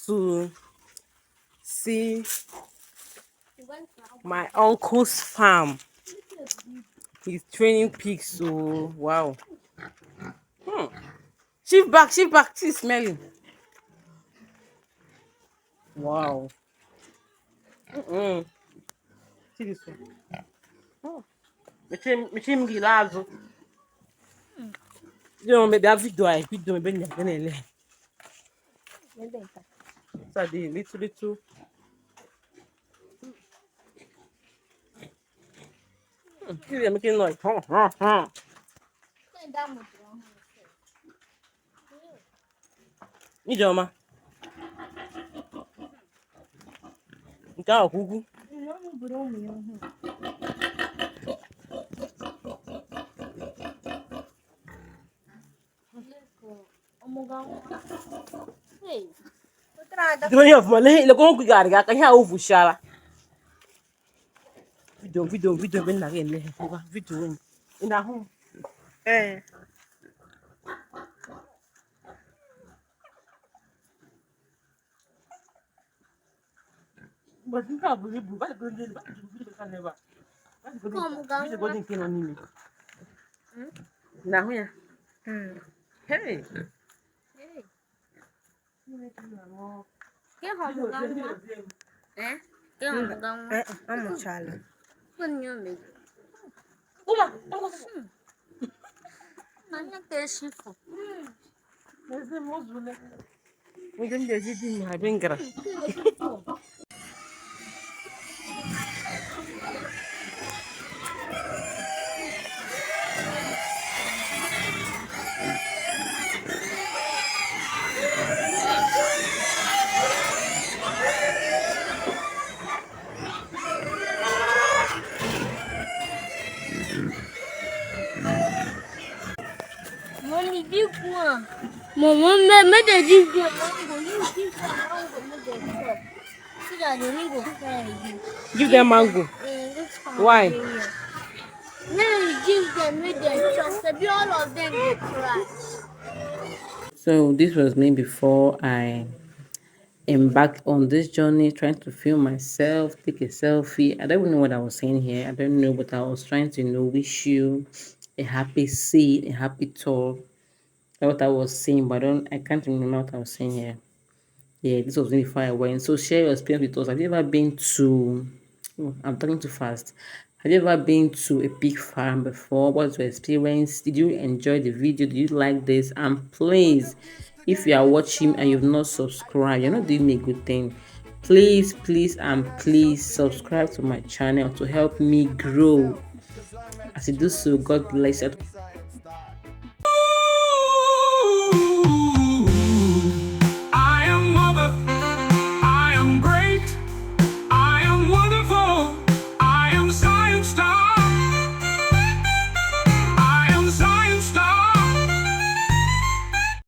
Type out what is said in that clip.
to see my uncle's farm. He's training pigs, so wow. Hmm. Shift back, she's smelling. Wow. Mm-mm. See this one. Oh. Mechim gilazo. You know, maybe a video, maybe so the little. See them making noise. Huh, huh, huh. Ijoma, nke a ọkwụkwụ. Onye ọfụma lekwa nkwụ gara gị aka ihe a wufuchala. Vidio ebe nna gị eme ngwa vidio onye. Ị na-ahụ m? Ee. Ụbọchị nke a buru ibu, vidio ka n'ebe a. Vidio nke nọ n'ime. Ị na-ahụ ya? Hey. Amụchala. Ndị ndị ezi dị m ha bịa ngara. Mommy, big one. Mama, make the big one. You give them mango, make them chop. So that they don't go cry again. Give them mango. Why? Then you give them, make them chop. Maybe all of them will cry. So this was me before I embarked on this journey, trying to film myself, take a selfie. I don't even know what I was saying here. I don't know, but I was trying to, wish you a happy seed, a happy tour. That's what I was saying, but I can't remember what I was saying here. Yeah, this was me before I went. So share your experience with us. Have you ever been to? Oh, I'm talking too fast. Have you ever been to a pig farm before? What's your experience? Did you enjoy the video? Did you like this? And please, if you are watching and you've not subscribed, you're not doing me a good thing. Please, and please subscribe to my channel to help me grow. As you do so, God bless you.